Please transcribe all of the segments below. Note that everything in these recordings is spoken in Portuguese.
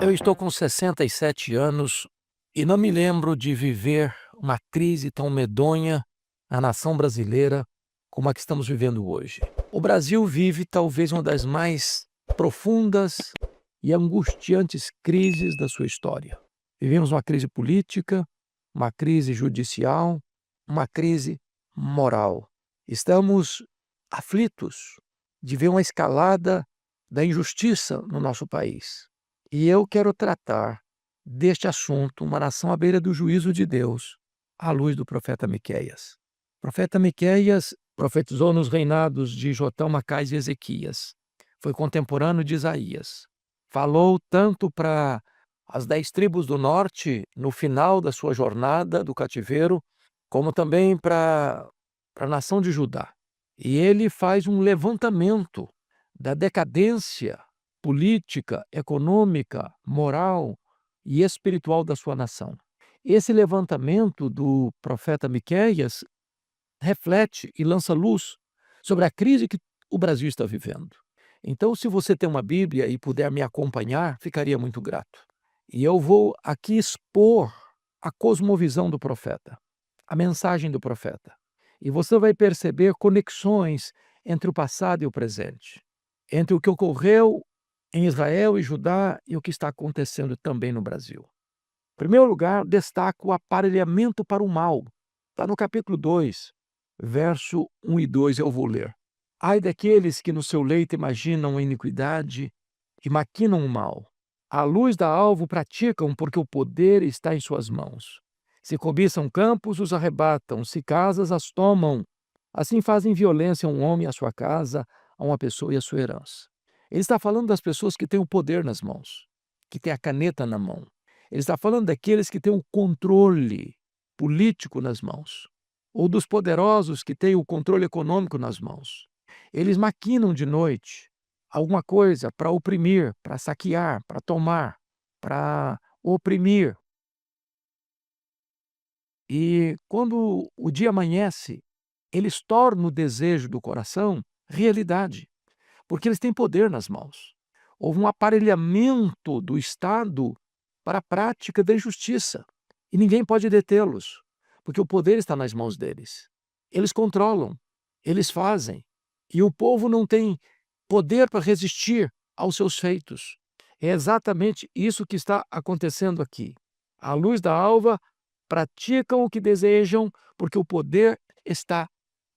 Eu estou com 67 anos e não me lembro de viver uma crise tão medonha na nação brasileira como a que estamos vivendo hoje. O Brasil vive talvez uma das mais profundas e angustiantes crises da sua história. Vivemos uma crise política, uma crise judicial, uma crise moral. Estamos aflitos de ver uma escalada da injustiça no nosso país. E eu quero tratar deste assunto, uma nação à beira do juízo de Deus, à luz do profeta Miqueias. O profeta Miqueias profetizou nos reinados de Jotão, Macais e Ezequias. Foi contemporâneo de Isaías. Falou tanto para as 10 tribos do norte, no final da sua jornada do cativeiro, como também para a nação de Judá. E ele faz um levantamento da decadência política, econômica, moral e espiritual da sua nação. Esse levantamento do profeta Miqueias reflete e lança luz sobre a crise que o Brasil está vivendo. Então, se você tem uma Bíblia e puder me acompanhar, ficaria muito grato. E eu vou aqui expor a cosmovisão do profeta, a mensagem do profeta. E você vai perceber conexões entre o passado e o presente, entre o que ocorreu em Israel e Judá e o que está acontecendo também no Brasil. Em primeiro lugar, destaco o aparelhamento para o mal. Está no capítulo 2, verso 1 e 2, eu vou ler. Ai daqueles que no seu leito imaginam a iniquidade e maquinam o mal. À luz da alvo praticam, porque o poder está em suas mãos. Se cobiçam campos, os arrebatam, se casas, as tomam. Assim fazem violência a um homem e a sua casa, a uma pessoa e a sua herança. Ele está falando das pessoas que têm o poder nas mãos, que têm a caneta na mão. Ele está falando daqueles que têm o controle político nas mãos, ou dos poderosos que têm o controle econômico nas mãos. Eles maquinam de noite alguma coisa para oprimir, para saquear, para tomar, para oprimir. E quando o dia amanhece, eles tornam o desejo do coração realidade, porque eles têm poder nas mãos. Houve um aparelhamento do Estado para a prática da injustiça e ninguém pode detê-los, porque o poder está nas mãos deles. Eles controlam, eles fazem, e o povo não tem poder para resistir aos seus feitos. É exatamente isso que está acontecendo aqui. À luz da alva, praticam o que desejam, porque o poder está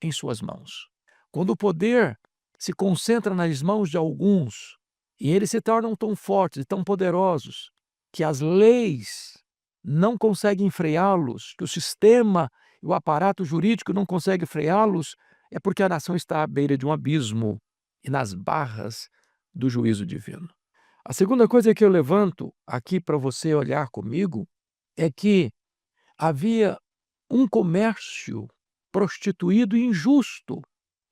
em suas mãos. Quando o poder se concentra nas mãos de alguns, e eles se tornam tão fortes e tão poderosos, que as leis não conseguem freá-los, que o sistema e o aparato jurídico não conseguem freá-los, é porque a nação está à beira de um abismo e nas barras do juízo divino. A segunda coisa que eu levanto aqui para você olhar comigo é que havia um comércio prostituído e injusto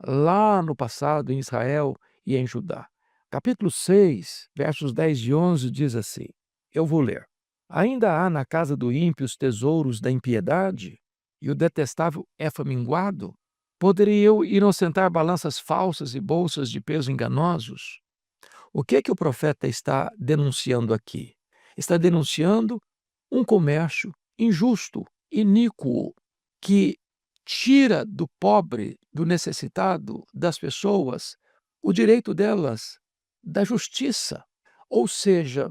lá no passado em Israel e em Judá. Capítulo 6, versos 10 e 11 diz assim, eu vou ler. Ainda há na casa do ímpio os tesouros da impiedade, e o detestável é faminguado? Poderia eu inocentar balanças falsas e bolsas de peso enganosos? O que é que o profeta está denunciando aqui? Está denunciando um comércio injusto, iníquo, que tira do pobre, do necessitado, das pessoas, o direito delas da justiça. Ou seja,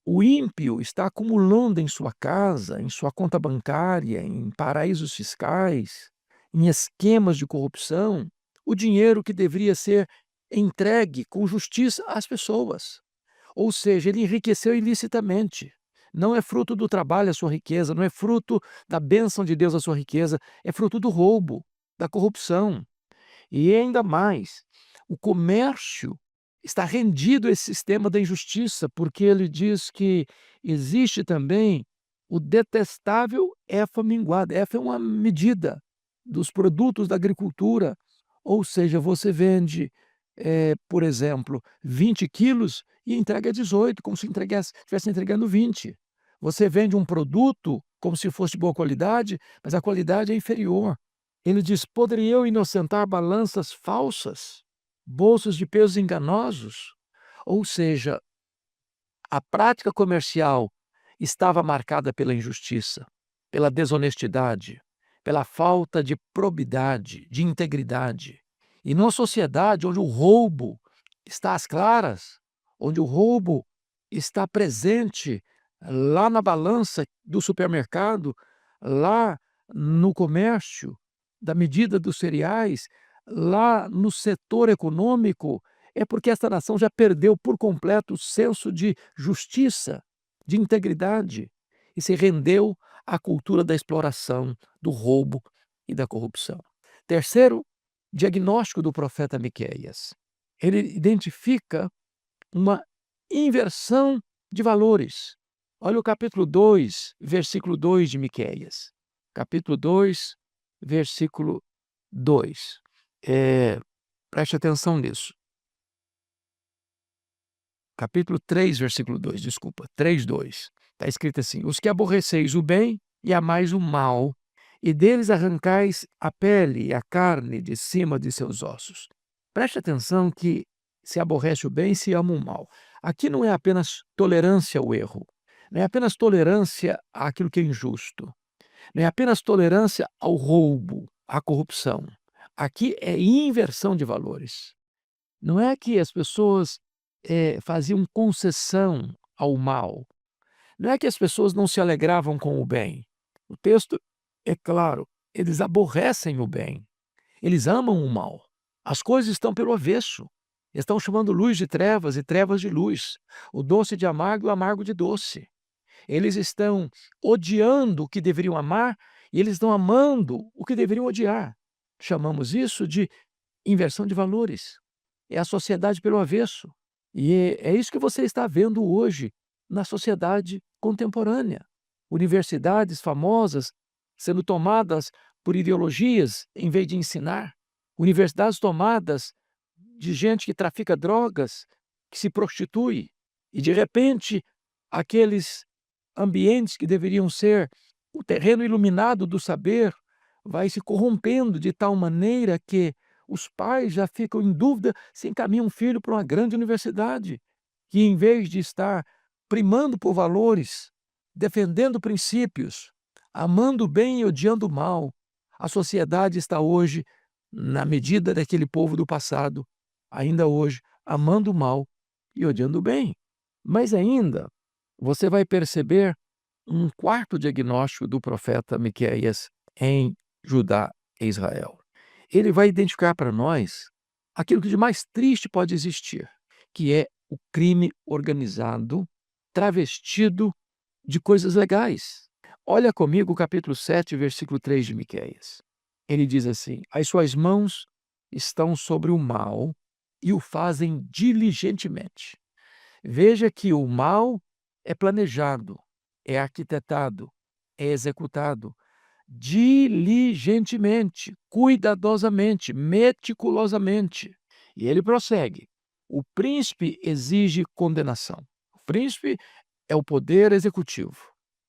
o ímpio está acumulando em sua casa, em sua conta bancária, em paraísos fiscais, em esquemas de corrupção, o dinheiro que deveria ser entregue com justiça às pessoas. Ou seja, ele enriqueceu ilicitamente. Não é fruto do trabalho a sua riqueza, não é fruto da bênção de Deus a sua riqueza, é fruto do roubo, da corrupção. E ainda mais, o comércio está rendido a esse sistema da injustiça, porque ele diz que existe também o detestável EFA minguado. EFA é uma medida dos produtos da agricultura, ou seja, você vende, por exemplo, 20 quilos e entrega 18, como se estivesse entregando 20. Você vende um produto como se fosse de boa qualidade, mas a qualidade é inferior. Ele diz: poderia eu inocentar balanças falsas, bolsas de pesos enganosos? Ou seja, A prática comercial estava marcada pela injustiça, pela desonestidade, pela falta de probidade, de integridade. E numa sociedade onde o roubo está às claras, onde o roubo está presente lá na balança do supermercado, lá no comércio, da medida dos cereais, lá no setor econômico, é porque esta nação já perdeu por completo o senso de justiça, de integridade, e se rendeu à cultura da exploração, do roubo e da corrupção. Terceiro diagnóstico do profeta Miqueias. Ele identifica uma inversão de valores. Olha o capítulo 2, versículo 2 de Miqueias. Capítulo 2, versículo 2. Preste atenção nisso. Capítulo 3, versículo 2, desculpa, 3, 2. Está escrito assim: os que aborreceis o bem e amais o mal, e deles arrancais a pele e a carne de cima de seus ossos. Preste atenção que se aborrece o bem e se ama o mal. Aqui não é apenas tolerância ao erro, não é apenas tolerância àquilo que é injusto, não é apenas tolerância ao roubo, à corrupção. Aqui é inversão de valores. Não é que as pessoas faziam concessão ao mal. Não é que as pessoas não se alegravam com o bem. O texto é claro, eles aborrecem o bem, eles amam o mal. As coisas estão pelo avesso. Estão chamando luz de trevas e trevas de luz, o doce de amargo e o amargo de doce. Eles estão odiando o que deveriam amar e eles estão amando o que deveriam odiar. Chamamos isso de inversão de valores. É a sociedade pelo avesso. E é isso que você está vendo hoje na sociedade contemporânea. Universidades famosas sendo tomadas por ideologias em vez de ensinar. Universidades tomadas de gente que trafica drogas, que se prostitui. E, de repente, aqueles ambientes que deveriam ser o terreno iluminado do saber vai se corrompendo de tal maneira que os pais já ficam em dúvida se encaminham um filho para uma grande universidade, que em vez de estar primando por valores, defendendo princípios, amando o bem e odiando o mal, a sociedade está hoje, na medida daquele povo do passado, ainda hoje, amando o mal e odiando o bem. Mas ainda, você vai perceber um quarto diagnóstico do profeta Miqueias em Judá e Israel. Ele vai identificar para nós aquilo que de mais triste pode existir, que é o crime organizado, travestido de coisas legais. Olha comigo o capítulo 7, versículo 3 de Miqueias. Ele diz assim: as suas mãos estão sobre o mal e o fazem diligentemente. Veja que o mal é planejado, é arquitetado, é executado diligentemente, cuidadosamente, meticulosamente. E ele prossegue: o príncipe exige condenação. O príncipe é o poder executivo,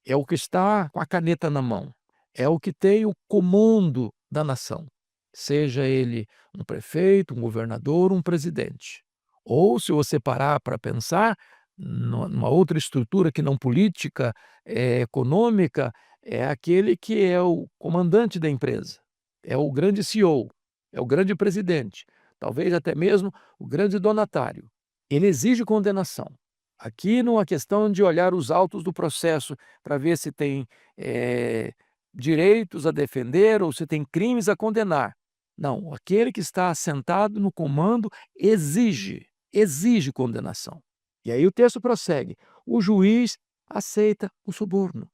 é o que está com a caneta na mão, é o que tem o comando da nação, seja ele um prefeito, um governador, um presidente. Ou, se você parar para pensar, numa outra estrutura que não política, econômica, é aquele que é o comandante da empresa, é o grande CEO, é o grande presidente, talvez até mesmo o grande donatário. Ele exige condenação. Aqui não é questão de olhar os autos do processo para ver se tem direitos a defender ou se tem crimes a condenar. Não, aquele que está sentado no comando exige condenação. E aí o texto prossegue: o juiz aceita o suborno.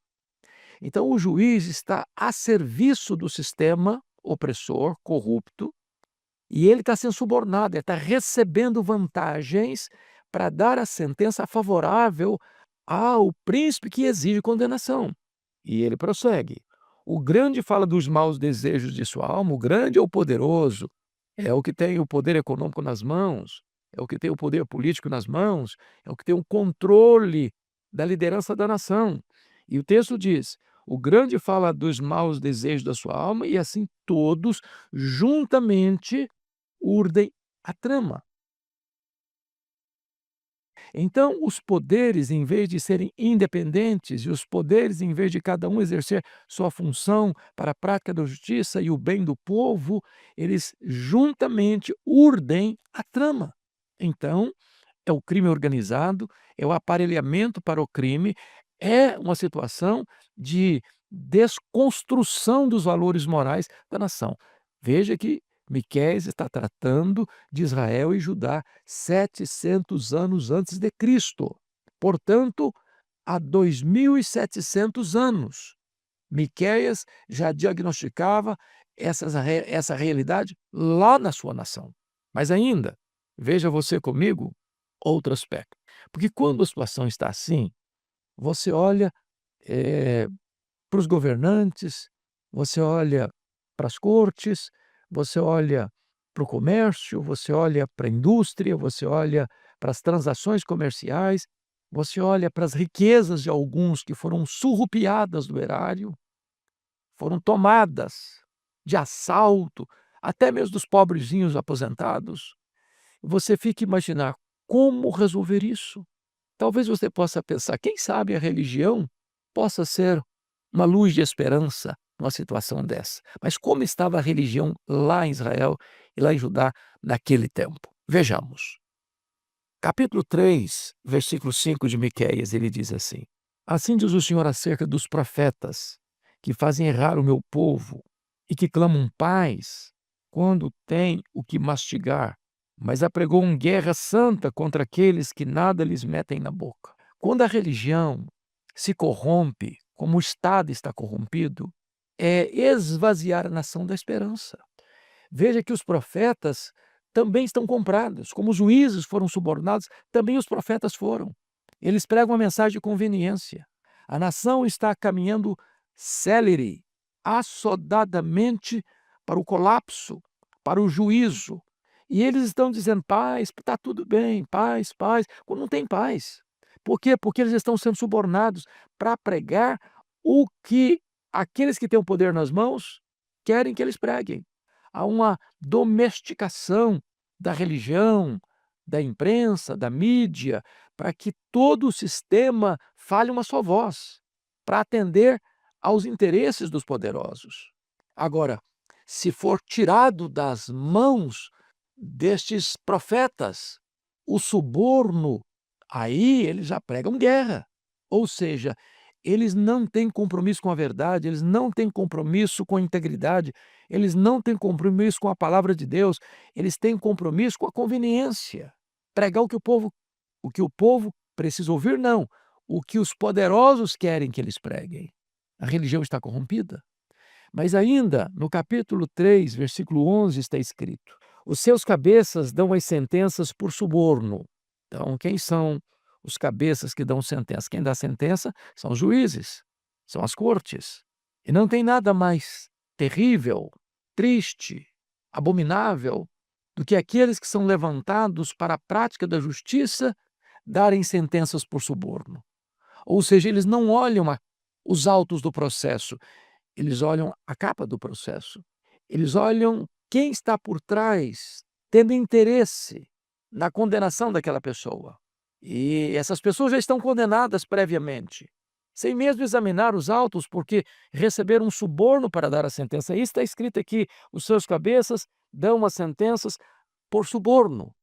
Então o juiz está a serviço do sistema opressor, corrupto, e ele está sendo subornado, ele está recebendo vantagens para dar a sentença favorável ao príncipe que exige condenação. E ele prossegue: o grande fala dos maus desejos de sua alma, o grande é o poderoso, é o que tem o poder econômico nas mãos, é o que tem o poder político nas mãos, é o que tem o controle da liderança da nação. E o texto diz: o grande fala dos maus desejos da sua alma, e assim todos juntamente urdem a trama. Então, os poderes, em vez de serem independentes, e os poderes, em vez de cada um exercer sua função para a prática da justiça e o bem do povo, eles juntamente urdem a trama. Então, é o crime organizado, é o aparelhamento para o crime, é uma situação de desconstrução dos valores morais da nação. Veja que Miqueias está tratando de Israel e Judá 700 anos antes de Cristo. Portanto, há 2.700 anos, Miqueias já diagnosticava essa realidade lá na sua nação. Mas ainda, veja você comigo outro aspecto. Porque quando a situação está assim, você olha para os governantes, você olha para as cortes, você olha para o comércio, você olha para a indústria, você olha para as transações comerciais, você olha para as riquezas de alguns que foram surrupiadas do erário, foram tomadas de assalto, até mesmo dos pobrezinhos aposentados. Você fica a imaginar como resolver isso. Talvez você possa pensar, quem sabe a religião possa ser uma luz de esperança numa situação dessa. Mas como estava a religião lá em Israel e lá em Judá naquele tempo? Vejamos. Capítulo 3, versículo 5 de Miqueias, ele diz assim: Assim diz o Senhor acerca dos profetas, que fazem errar o meu povo e que clamam paz quando têm o que mastigar, mas apregoam guerra santa contra aqueles que nada lhes metem na boca. Quando a religião se corrompe, como o Estado está corrompido, é esvaziar a nação da esperança. Veja que os profetas também estão comprados, como os juízes foram subornados, também os profetas foram. Eles pregam uma mensagem de conveniência. A nação está caminhando célere, assodadamente para o colapso, para o juízo. E eles estão dizendo paz, está tudo bem, paz, paz, quando não tem paz. Por quê? Porque eles estão sendo subornados para pregar o que aqueles que têm o poder nas mãos querem que eles preguem. Há uma domesticação da religião, da imprensa, da mídia, para que todo o sistema fale uma só voz, para atender aos interesses dos poderosos. Agora, se for tirado das mãos destes profetas o suborno, aí eles já pregam guerra. Ou seja, eles não têm compromisso com a verdade, eles não têm compromisso com a integridade, eles não têm compromisso com a palavra de Deus, eles têm compromisso com a conveniência. Pregar o que o povo precisa ouvir, não. O que os poderosos querem que eles preguem. A religião está corrompida. Mas ainda, no capítulo 3, versículo 11, está escrito: Os seus cabeças dão as sentenças por suborno. Então, quem são os cabeças que dão sentença? Quem dá sentença são os juízes, são as cortes. E não tem nada mais terrível, triste, abominável do que aqueles que são levantados para a prática da justiça darem sentenças por suborno. Ou seja, eles não olham os autos do processo, eles olham a capa do processo. Eles olham quem está por trás, tendo interesse na condenação daquela pessoa. E essas pessoas já estão condenadas previamente, sem mesmo examinar os autos, porque receberam um suborno para dar a sentença. Isso está escrito aqui: os seus cabeças dão as sentenças por suborno.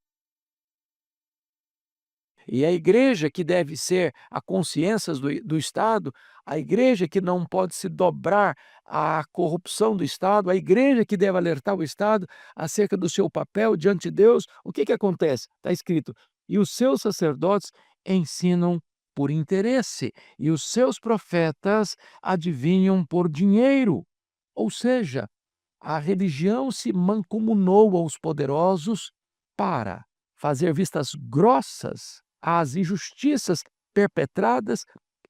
E a igreja, que deve ser a consciência do Estado, a igreja que não pode se dobrar à corrupção do Estado, a igreja que deve alertar o Estado acerca do seu papel diante de Deus, o que acontece? Está escrito: e os seus sacerdotes ensinam por interesse, e os seus profetas adivinham por dinheiro. Ou seja, a religião se mancomunou aos poderosos para fazer vistas grossas às injustiças perpetradas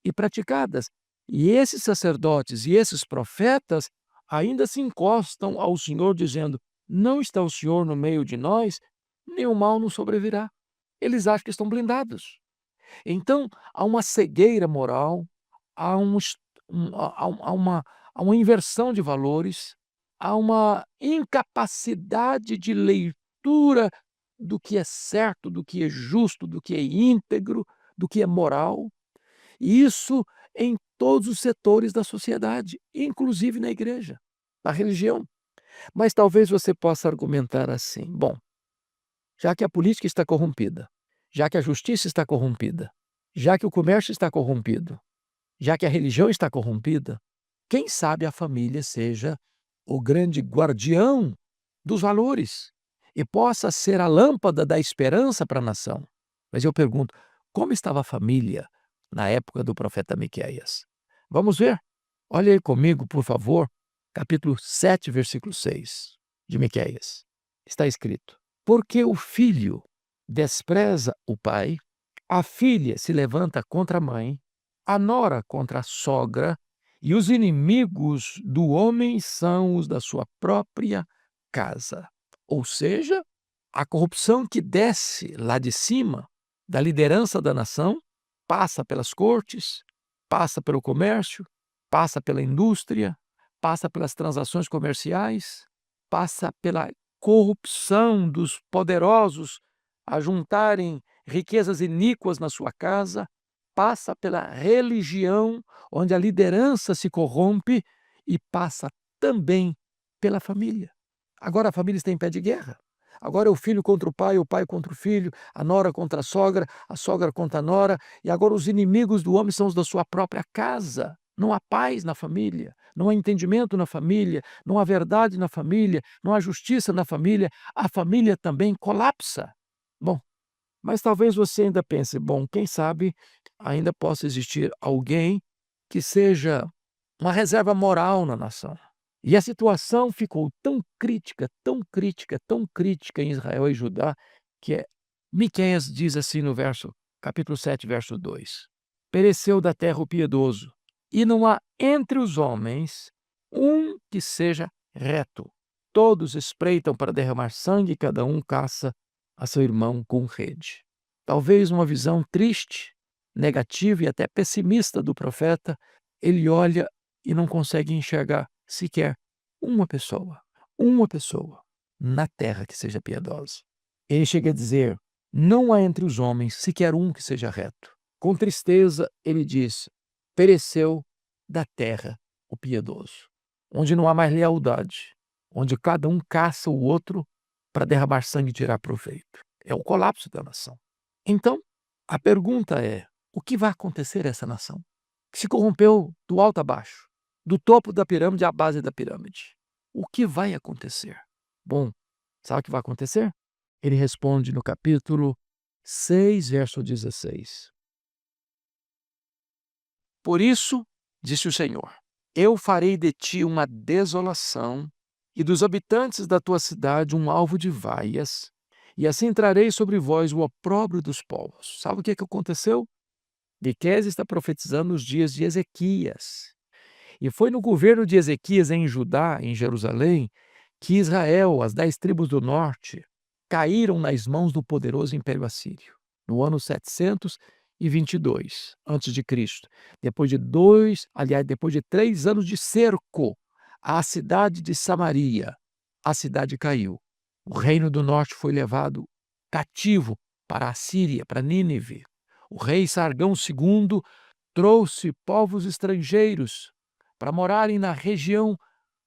e praticadas. E esses sacerdotes e esses profetas ainda se encostam ao Senhor, dizendo: Não está o Senhor no meio de nós, nenhum mal nos sobrevirá. Eles acham que estão blindados. Então, há uma cegueira moral, há, há uma inversão de valores, há uma incapacidade de leitura do que é certo, do que é justo, do que é íntegro, do que é moral. E isso em todos os setores da sociedade, inclusive na igreja, na religião. Mas talvez você possa argumentar assim: bom, já que a política está corrompida, já que a justiça está corrompida, já que o comércio está corrompido, já que a religião está corrompida, quem sabe a família seja o grande guardião dos valores e possa ser a lâmpada da esperança para a nação. Mas eu pergunto, como estava a família na época do profeta Miqueias? Vamos ver. Olha aí comigo, por favor, capítulo 7, versículo 6 de Miqueias. Está escrito: porque o filho despreza o pai, a filha se levanta contra a mãe, a nora contra a sogra, e os inimigos do homem são os da sua própria casa. Ou seja, a corrupção que desce lá de cima, da liderança da nação, passa pelas cortes, passa pelo comércio, passa pela indústria, passa pelas transações comerciais, passa pela corrupção dos poderosos a juntarem riquezas iníquas na sua casa, passa pela religião, onde a liderança se corrompe, e passa também pela família. Agora a família está em pé de guerra. Agora é o filho contra o pai contra o filho, a nora contra a sogra contra a nora, e agora os inimigos do homem são os da sua própria casa. Não há paz na família, não há entendimento na família, não há verdade na família, não há justiça na família, a família também colapsa. Bom, mas talvez você ainda pense, bom, quem sabe ainda possa existir alguém que seja uma reserva moral na nação. E a situação ficou tão crítica, tão crítica, tão crítica em Israel e Judá, que Miqueias diz assim no capítulo 7, verso 2: pereceu da terra o piedoso, e não há entre os homens um que seja reto. Todos espreitam para derramar sangue, e cada um caça a seu irmão com rede. Talvez uma visão triste, negativa e até pessimista do profeta, ele olha e não consegue enxergar sequer uma pessoa na terra que seja piedosa. Ele chega a dizer: não há entre os homens sequer um que seja reto. Com tristeza, ele diz: pereceu da terra o piedoso, onde não há mais lealdade, onde cada um caça o outro para derramar sangue e tirar proveito. É o colapso da nação. Então, a pergunta é: o que vai acontecer a essa nação que se corrompeu do alto a baixo, do topo da pirâmide à base da pirâmide? O que vai acontecer? Bom, sabe o que vai acontecer? Ele responde no capítulo 6, verso 16. Por isso, disse o Senhor, eu farei de ti uma desolação e dos habitantes da tua cidade um alvo de vaias, e assim trarei sobre vós o opróbrio dos povos. Sabe o que aconteceu? Miqueias está profetizando os dias de Ezequias. E foi no governo de Ezequias em Judá, em Jerusalém, que Israel, as 10 tribos do norte, caíram nas mãos do poderoso Império Assírio, no ano 722 a.C. Depois de 3 anos de cerco à cidade de Samaria, a cidade caiu. O reino do norte foi levado cativo para a Síria, para Nínive. O rei Sargão II trouxe povos estrangeiros para morarem na região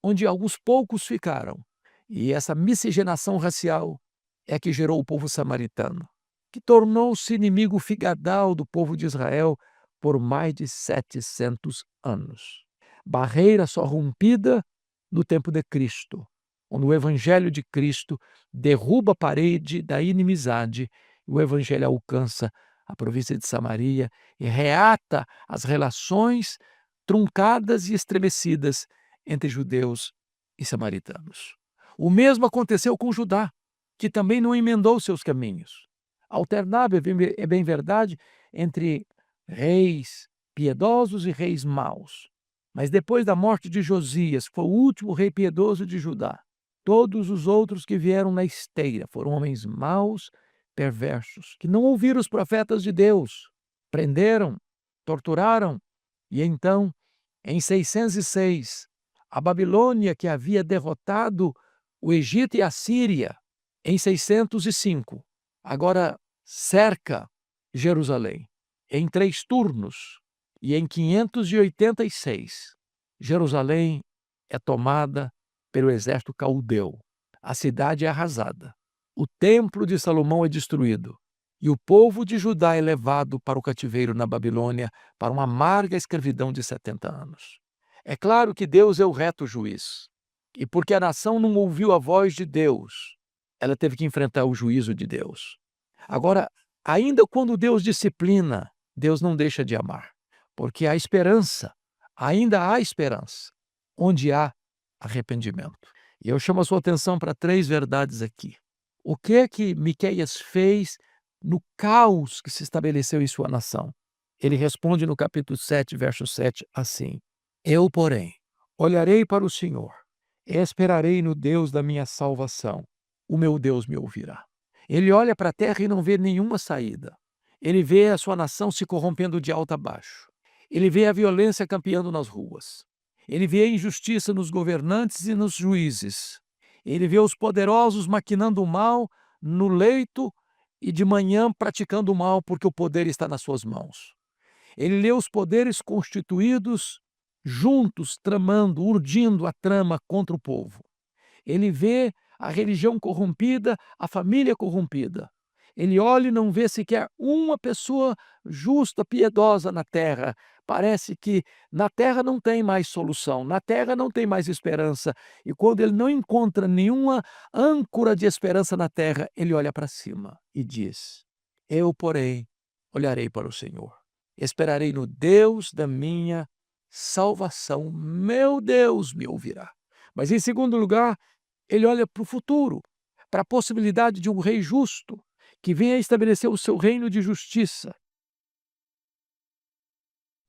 onde alguns poucos ficaram. E essa miscigenação racial é que gerou o povo samaritano, que tornou-se inimigo figadal do povo de Israel por mais de 700 anos. Barreira só rompida no tempo de Cristo, onde o evangelho de Cristo derruba a parede da inimizade e o evangelho alcança a província de Samaria e reata as relações truncadas e estremecidas entre judeus e samaritanos. O mesmo aconteceu com Judá, que também não emendou seus caminhos. Alternava, é bem verdade, entre reis piedosos e reis maus. Mas depois da morte de Josias, que foi o último rei piedoso de Judá, todos os outros que vieram na esteira foram homens maus, perversos, que não ouviram os profetas de Deus, prenderam, torturaram, e então, em 606, a Babilônia, que havia derrotado o Egito e a Síria, em 605, agora cerca Jerusalém em 3 turnos, e em 586, Jerusalém é tomada pelo exército caldeu. A cidade é arrasada. O templo de Salomão é destruído. E o povo de Judá é levado para o cativeiro na Babilônia, para uma amarga escravidão de 70 anos. É claro que Deus é o reto juiz. E porque a nação não ouviu a voz de Deus, ela teve que enfrentar o juízo de Deus. Agora, ainda quando Deus disciplina, Deus não deixa de amar, porque há esperança, ainda há esperança, onde há arrependimento. E eu chamo a sua atenção para 3 verdades aqui. O que é que Miqueias fez no caos que se estabeleceu em sua nação? Ele responde no capítulo 7, verso 7, assim: Eu, porém, olharei para o Senhor, esperarei no Deus da minha salvação. O meu Deus me ouvirá. Ele olha para a terra e não vê nenhuma saída. Ele vê a sua nação se corrompendo de alto a baixo. Ele vê a violência campeando nas ruas. Ele vê a injustiça nos governantes e nos juízes. Ele vê os poderosos maquinando o mal no leito e de manhã praticando o mal porque o poder está nas suas mãos. Ele lê os poderes constituídos juntos, tramando, urdindo a trama contra o povo. Ele vê a religião corrompida, a família corrompida. Ele olha e não vê sequer uma pessoa justa, piedosa na terra. Parece que na terra não tem mais solução, na terra não tem mais esperança. E quando ele não encontra nenhuma âncora de esperança na terra, ele olha para cima e diz: Eu, porém, olharei para o Senhor. Esperarei no Deus da minha salvação. Meu Deus me ouvirá. Mas, em segundo lugar, ele olha para o futuro, para a possibilidade de um rei justo, que venha estabelecer o seu reino de justiça.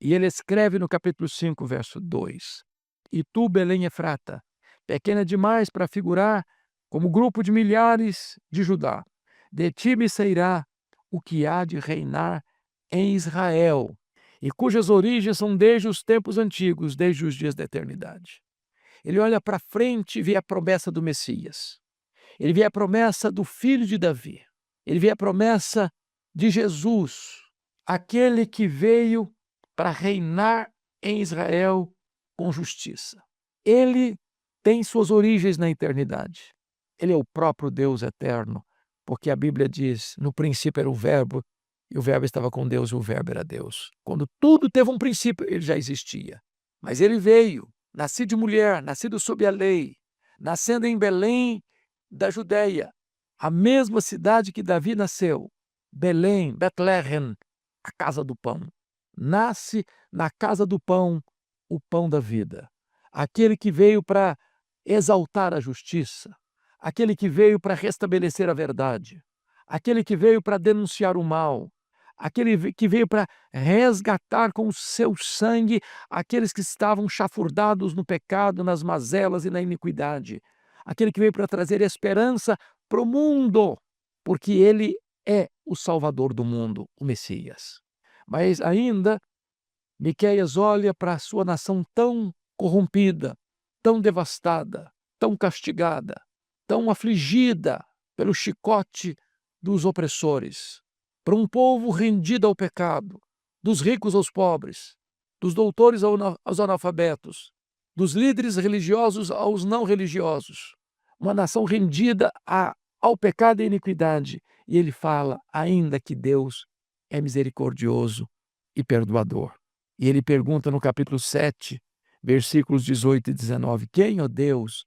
E ele escreve no capítulo 5, verso 2: E tu, Belém Efrata, pequena demais para figurar como grupo de milhares de Judá, de ti me sairá o que há de reinar em Israel, e cujas origens são desde os tempos antigos, desde os dias da eternidade. Ele olha para frente e vê a promessa do Messias. Ele vê a promessa do filho de Davi. Ele vê a promessa de Jesus, aquele que veio para reinar em Israel com justiça. Ele tem suas origens na eternidade. Ele é o próprio Deus eterno, porque a Bíblia diz: no princípio era o Verbo, e o Verbo estava com Deus, e o Verbo era Deus. Quando tudo teve um princípio, ele já existia. Mas ele veio, nascido de mulher, nascido sob a lei, nascendo em Belém da Judéia, a mesma cidade que Davi nasceu, Belém, Betlehem, a casa do pão. Nasce na casa do pão o pão da vida. Aquele que veio para exaltar a justiça, aquele que veio para restabelecer a verdade, aquele que veio para denunciar o mal, aquele que veio para resgatar com o seu sangue aqueles que estavam chafurdados no pecado, nas mazelas e na iniquidade, aquele que veio para trazer esperança para o mundo, porque ele é o Salvador do mundo, o Messias. Mas ainda, Miqueias olha para a sua nação tão corrompida, tão devastada, tão castigada, tão afligida pelo chicote dos opressores, para um povo rendido ao pecado, dos ricos aos pobres, dos doutores aos analfabetos, dos líderes religiosos aos não religiosos, uma nação rendida ao pecado e à iniquidade. E ele fala, ainda que Deus é misericordioso e perdoador. E ele pergunta no capítulo 7, versículos 18 e 19, quem, ó Deus,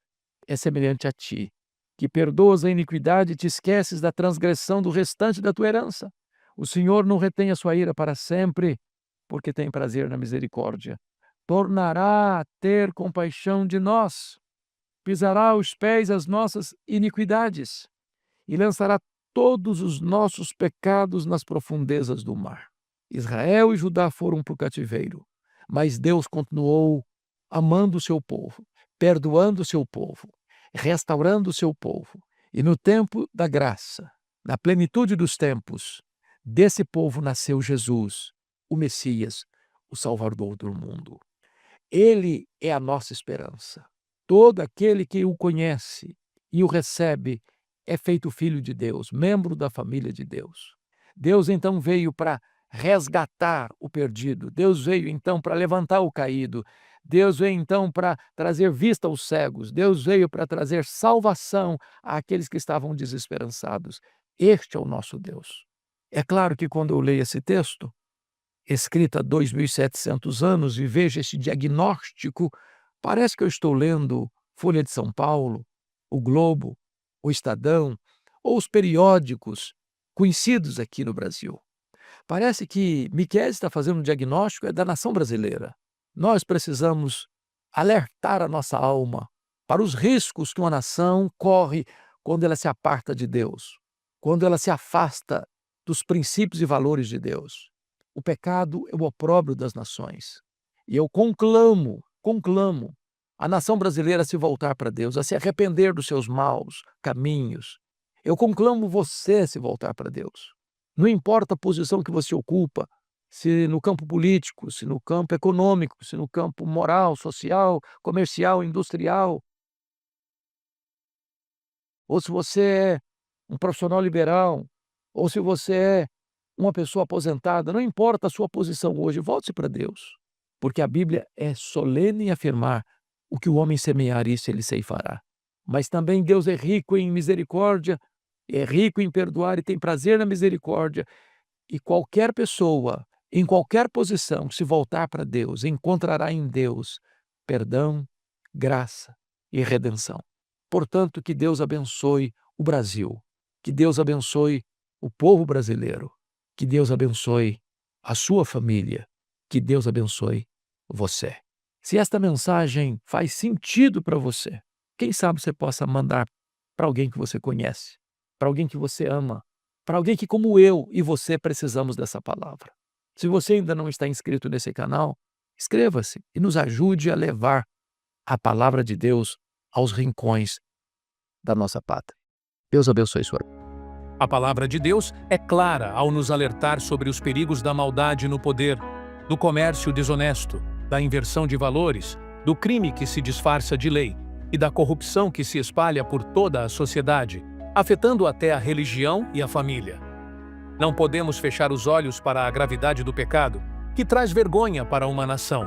é semelhante a ti, que perdoas a iniquidade e te esqueces da transgressão do restante da tua herança? O Senhor não retém a sua ira para sempre, porque tem prazer na misericórdia. Tornará a ter compaixão de nós, pisará aos pés as nossas iniquidades e lançará todos os nossos pecados nas profundezas do mar. Israel e Judá foram para o cativeiro, mas Deus continuou amando o seu povo, perdoando o seu povo, restaurando o seu povo. E no tempo da graça, na plenitude dos tempos, desse povo nasceu Jesus, o Messias, o Salvador do mundo. Ele é a nossa esperança. Todo aquele que o conhece e o recebe é feito filho de Deus, membro da família de Deus. Deus então veio para resgatar o perdido. Deus veio então para levantar o caído. Deus veio então para trazer vista aos cegos. Deus veio para trazer salvação àqueles que estavam desesperançados. Este é o nosso Deus. É claro que quando eu leio esse texto, escrito há 2.700 anos, e vejo esse diagnóstico, parece que eu estou lendo Folha de São Paulo, o Globo, o Estadão, ou os periódicos conhecidos aqui no Brasil. Parece que Miqueias está fazendo um diagnóstico da nação brasileira. Nós precisamos alertar a nossa alma para os riscos que uma nação corre quando ela se aparta de Deus, quando ela se afasta dos princípios e valores de Deus. O pecado é o opróbrio das nações. E eu conclamo a nação brasileira a se voltar para Deus, a se arrepender dos seus maus caminhos. Eu conclamo você a se voltar para Deus. Não importa a posição que você ocupa, se no campo político, se no campo econômico, se no campo moral, social, comercial, industrial, ou se você é um profissional liberal, ou se você é uma pessoa aposentada, não importa a sua posição hoje, volte-se para Deus, porque a Bíblia é solene em afirmar: o que o homem semear, isso ele ceifará. Mas também Deus é rico em misericórdia, é rico em perdoar e tem prazer na misericórdia. E qualquer pessoa, em qualquer posição, se voltar para Deus, encontrará em Deus perdão, graça e redenção. Portanto, que Deus abençoe o Brasil, que Deus abençoe o povo brasileiro, que Deus abençoe a sua família, que Deus abençoe você. Se esta mensagem faz sentido para você, quem sabe você possa mandar para alguém que você conhece, para alguém que você ama, para alguém que, como eu e você, precisamos dessa palavra. Se você ainda não está inscrito nesse canal, inscreva-se e nos ajude a levar a palavra de Deus aos rincões da nossa pátria. Deus abençoe sua vida. A palavra de Deus é clara ao nos alertar sobre os perigos da maldade no poder, do comércio desonesto, da inversão de valores, do crime que se disfarça de lei e da corrupção que se espalha por toda a sociedade, afetando até a religião e a família. Não podemos fechar os olhos para a gravidade do pecado, que traz vergonha para uma nação.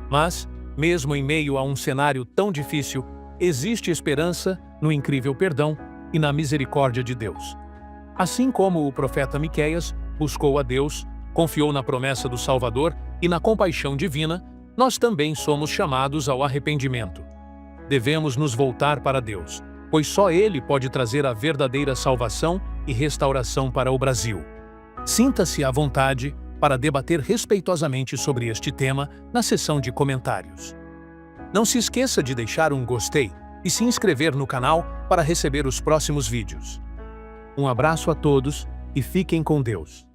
Mas, mesmo em meio a um cenário tão difícil, existe esperança no incrível perdão e na misericórdia de Deus. Assim como o profeta Miqueias buscou a Deus, confiou na promessa do Salvador e na compaixão divina, nós também somos chamados ao arrependimento. Devemos nos voltar para Deus, pois só Ele pode trazer a verdadeira salvação e restauração para o Brasil. Sinta-se à vontade para debater respeitosamente sobre este tema na seção de comentários. Não se esqueça de deixar um gostei e se inscrever no canal para receber os próximos vídeos. Um abraço a todos e fiquem com Deus.